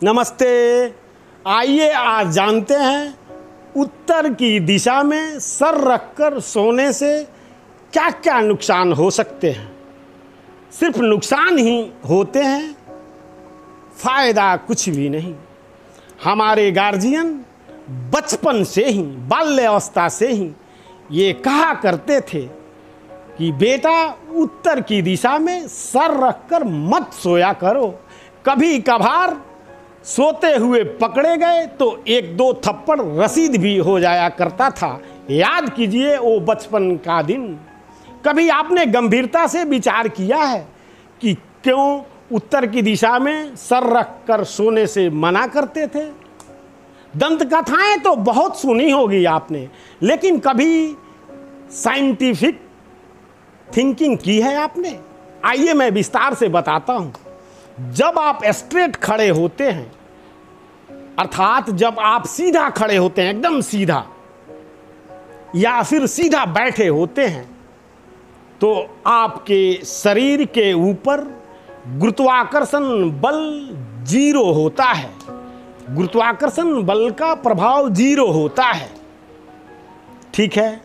नमस्ते। आइए आज जानते हैं उत्तर की दिशा में सर रखकर सोने से क्या क्या नुकसान हो सकते हैं। सिर्फ नुकसान ही होते हैं, फायदा कुछ भी नहीं। हमारे गार्जियन बचपन से ही, बाल्यावस्था से ही ये कहा करते थे कि बेटा उत्तर की दिशा में सर रखकर मत सोया करो। कभी कभार सोते हुए पकड़े गए तो एक दो थप्पड़ रसीद भी हो जाया करता था। याद कीजिए वो बचपन का दिन। कभी आपने गंभीरता से विचार किया है कि क्यों उत्तर की दिशा में सर रखकर सोने से मना करते थे? दंत कथाएं तो बहुत सुनी होगी आपने, लेकिन कभी साइंटिफिक थिंकिंग की है आपने? आइए मैं विस्तार से बताता हूं। जब आप स्ट्रेट खड़े होते हैं, अर्थात जब आप सीधा खड़े होते हैं, एकदम सीधा, या फिर सीधा बैठे होते हैं, तो आपके शरीर के ऊपर गुरुत्वाकर्षण बल 0 होता है। गुरुत्वाकर्षण बल का प्रभाव 0 होता है, ठीक है।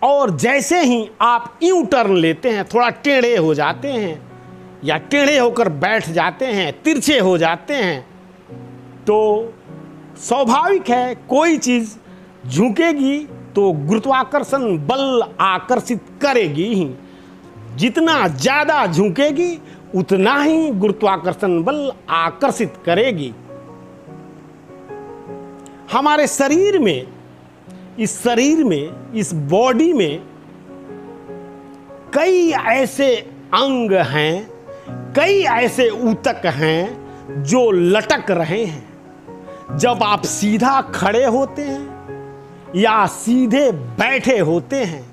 और जैसे ही आप यू टर्न लेते हैं, थोड़ा टेढ़े हो जाते हैं या टेढ़े होकर बैठ जाते हैं, तिरछे हो जाते हैं, तो स्वाभाविक है कोई चीज़ झुकेगी तो गुरुत्वाकर्षण बल आकर्षित करेगी ही। जितना ज़्यादा झुकेगी उतना ही गुरुत्वाकर्षण बल आकर्षित करेगी। हमारे शरीर में, इस बॉडी में कई ऐसे अंग हैं, कई ऐसे ऊतक हैं जो लटक रहे हैं। जब आप सीधा खड़े होते हैं या सीधे बैठे होते हैं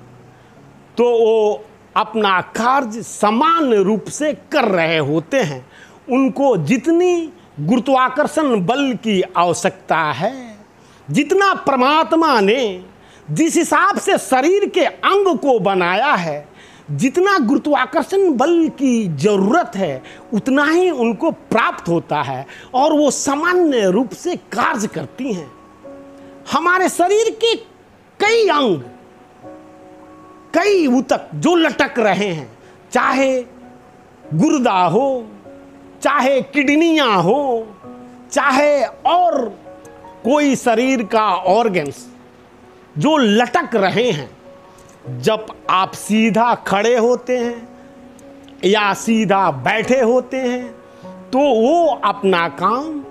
तो वो अपना कार्य समान रूप से कर रहे होते हैं। उनको जितनी गुरुत्वाकर्षण बल की आवश्यकता है, जितना परमात्मा ने जिस हिसाब से शरीर के अंग को बनाया है, जितना गुरुत्वाकर्षण बल की जरूरत है उतना ही उनको प्राप्त होता है और वो सामान्य रूप से कार्य करती हैं। हमारे शरीर के कई अंग, कई ऊतक जो लटक रहे हैं, चाहे गुर्दा हो, चाहे किडनियां हो, चाहे और कोई शरीर का ऑर्गन्स जो लटक रहे हैं, जब आप सीधा खड़े होते हैं या सीधा बैठे होते हैं तो वो अपना काम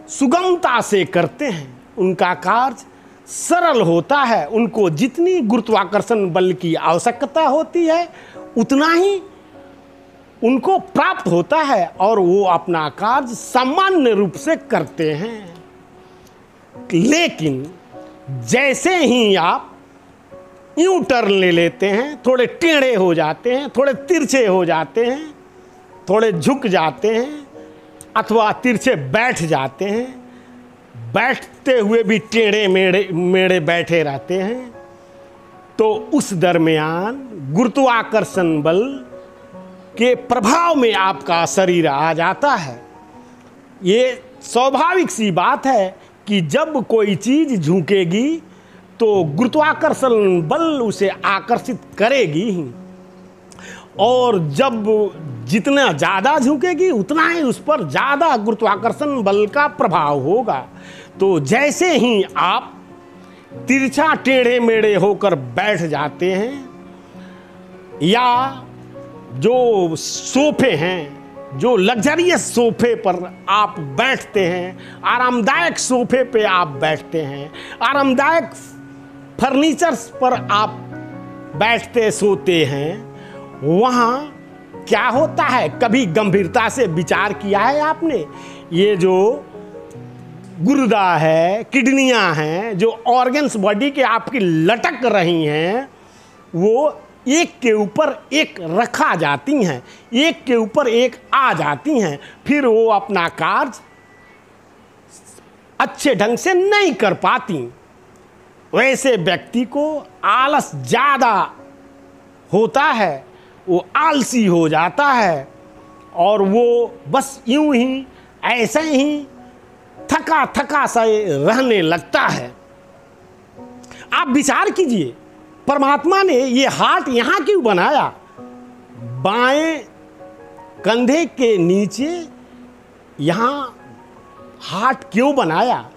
सुगमता से करते हैं। उनका कार्य सरल होता है। उनको जितनी गुरुत्वाकर्षण बल की आवश्यकता होती है उतना ही उनको प्राप्त होता है और वो अपना कार्य सामान्य रूप से करते हैं। लेकिन जैसे ही आप यूं टर्न ले लेते हैं, थोड़े टेढ़े हो जाते हैं, थोड़े तिरछे हो जाते हैं, थोड़े झुक जाते हैं अथवा तिरछे बैठ जाते हैं, बैठते हुए भी टेढ़े मेढ़े बैठे रहते हैं, तो उस दरमियान गुरुत्वाकर्षण बल के प्रभाव में आपका शरीर आ जाता है। ये स्वाभाविक सी बात है कि जब कोई चीज़ झुकेगी तो गुरुत्वाकर्षण बल उसे आकर्षित करेगी ही, और जब जितना ज़्यादा झुकेगी उतना ही उस पर ज़्यादा गुरुत्वाकर्षण बल का प्रभाव होगा। तो जैसे ही आप तिरछा टेढ़े मेढ़े होकर बैठ जाते हैं या जो सोफे हैं, जो लग्जरियस सोफे पर आप बैठते हैं, आरामदायक सोफे पे आप बैठते हैं, आरामदायक फर्नीचर्स पर आप बैठते सोते हैं, वहाँ क्या होता है? कभी गंभीरता से विचार किया है आपने? ये जो गुर्दा है, किडनियाँ हैं, जो ऑर्गन्स बॉडी के आपकी लटक रही हैं, वो एक के ऊपर एक रखा जाती हैं, एक के ऊपर एक आ जाती हैं, फिर वो अपना कार्य अच्छे ढंग से नहीं कर पाती। वैसे व्यक्ति को आलस ज़्यादा होता है, वो आलसी हो जाता है और वो बस यूं ही ऐसे ही थका थका सा रहने लगता है। आप विचार कीजिए, परमात्मा ने ये हार्ट यहाँ क्यों बनाया? बाएं कंधे के नीचे यहाँ हार्ट क्यों बनाया?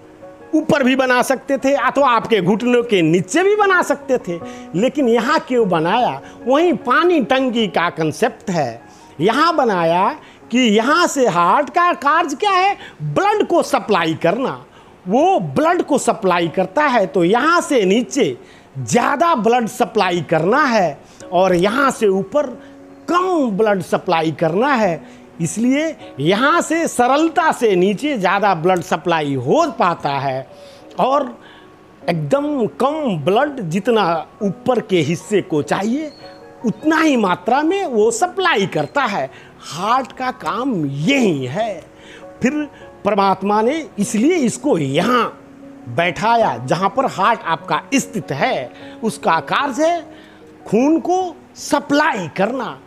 ऊपर भी बना सकते थे अथवा आपके घुटनों के नीचे भी बना सकते थे, लेकिन यहाँ क्यों बनाया? वहीं पानी टंकी का कंसेप्ट है। यहाँ बनाया कि यहाँ से हार्ट का कार्य क्या है? ब्लड को सप्लाई करना। वो ब्लड को सप्लाई करता है तो यहाँ से नीचे ज़्यादा ब्लड सप्लाई करना है और यहाँ से ऊपर कम ब्लड सप्लाई करना है। इसलिए यहाँ से सरलता से नीचे ज़्यादा ब्लड सप्लाई हो पाता है और एकदम कम ब्लड जितना ऊपर के हिस्से को चाहिए उतना ही मात्रा में वो सप्लाई करता है। हार्ट का काम यही है। फिर परमात्मा ने इसलिए इसको यहाँ बैठाया जहाँ पर हार्ट आपका स्थित है। उसका कार्य है खून को सप्लाई करना,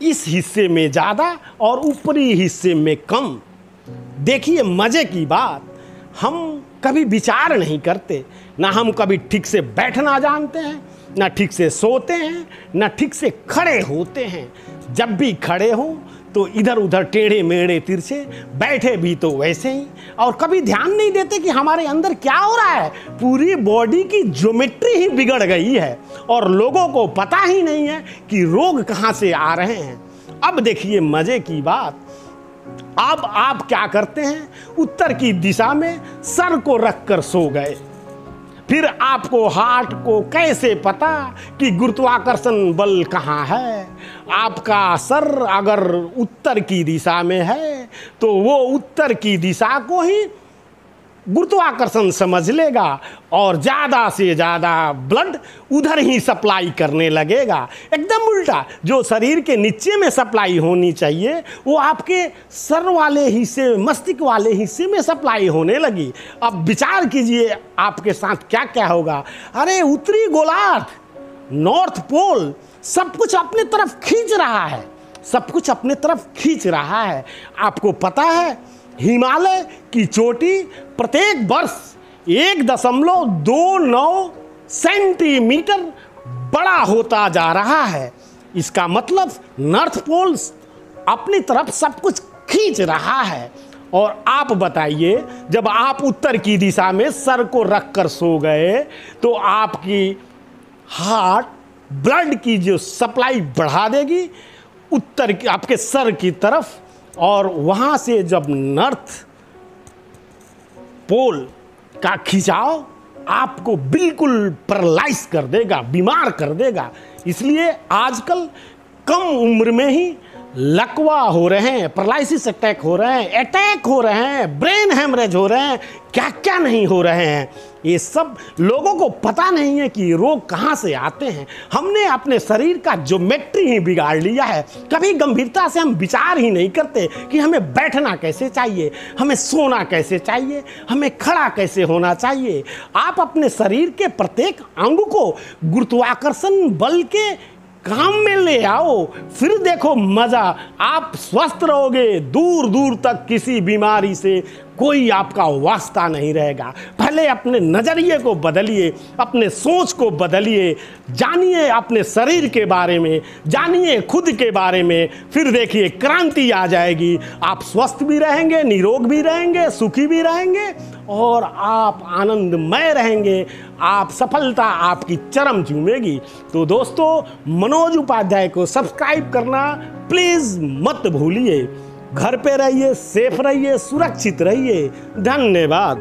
इस हिस्से में ज़्यादा और ऊपरी हिस्से में कम। देखिए मज़े की बात, हम कभी विचार नहीं करते, ना हम कभी ठीक से बैठना जानते हैं, ना ठीक से सोते हैं, ना ठीक से खड़े होते हैं। जब भी खड़े हों तो इधर उधर टेढ़े मेढ़े तिरछे, बैठे भी तो वैसे ही, और कभी ध्यान नहीं देते कि हमारे अंदर क्या हो रहा है। पूरी बॉडी की ज्योमेट्री ही बिगड़ गई है और लोगों को पता ही नहीं है कि रोग कहाँ से आ रहे हैं। अब देखिए मज़े की बात, अब आप क्या करते हैं? उत्तर की दिशा में सर को रखकर सो गए। फिर आपको हार्ट को कैसे पता कि गुरुत्वाकर्षण बल कहाँ है? आपका सर अगर उत्तर की दिशा में है तो वो उत्तर की दिशा को ही गुरुत्वाकर्षण समझ लेगा और ज़्यादा से ज़्यादा ब्लड उधर ही सप्लाई करने लगेगा। एकदम उल्टा, जो शरीर के नीचे में सप्लाई होनी चाहिए वो आपके सर वाले हिस्से, मस्तिष्क वाले हिस्से में सप्लाई होने लगी। अब विचार कीजिए आपके साथ क्या क्या होगा। अरे उत्तरी गोलार्ध, नॉर्थ पोल, सब कुछ अपने तरफ खींच रहा है, सब कुछ अपने तरफ खींच रहा है। आपको पता है हिमालय की चोटी प्रत्येक वर्ष 1.29 सेंटीमीटर बड़ा होता जा रहा है। इसका मतलब नॉर्थ पोल अपनी तरफ सब कुछ खींच रहा है। और आप बताइए, जब आप उत्तर की दिशा में सर को रखकर सो गए तो आपकी हार्ट ब्लड की जो सप्लाई बढ़ा देगी उत्तर की, आपके सर की तरफ, और वहाँ से जब नॉर्थ पोल का खिंचाव आपको बिल्कुल पैरालाइज कर देगा, बीमार कर देगा। इसलिए आजकल कम उम्र में ही लकवा हो रहे हैं, पैरालिसिस अटैक हो रहे हैं, अटैक हो रहे हैं, ब्रेन हेमरेज हो रहे हैं, क्या क्या नहीं हो रहे हैं। ये सब लोगों को पता नहीं है कि रोग कहाँ से आते हैं। हमने अपने शरीर का ज्योमेट्री ही बिगाड़ लिया है। कभी गंभीरता से हम विचार ही नहीं करते कि हमें बैठना कैसे चाहिए, हमें सोना कैसे चाहिए, हमें खड़ा कैसे होना चाहिए। आप अपने शरीर के प्रत्येक अंग को गुरुत्वाकर्षण बल के काम में ले आओ, फिर देखो मजा। आप स्वस्थ रहोगे, दूर दूर तक किसी बीमारी से कोई आपका वास्ता नहीं रहेगा। पहले अपने नज़रिए को बदलिए, अपने सोच को बदलिए, जानिए अपने शरीर के बारे में, जानिए खुद के बारे में, फिर देखिए क्रांति आ जाएगी। आप स्वस्थ भी रहेंगे, निरोग भी रहेंगे, सुखी भी रहेंगे और आप आनंदमय रहेंगे। आप सफलता आपकी चरम चूमेगी। तो दोस्तों, मनोज उपाध्याय को सब्सक्राइब करना प्लीज़ मत भूलिए। घर पे रहिए, सेफ रहिए, सुरक्षित रहिए। धन्यवाद।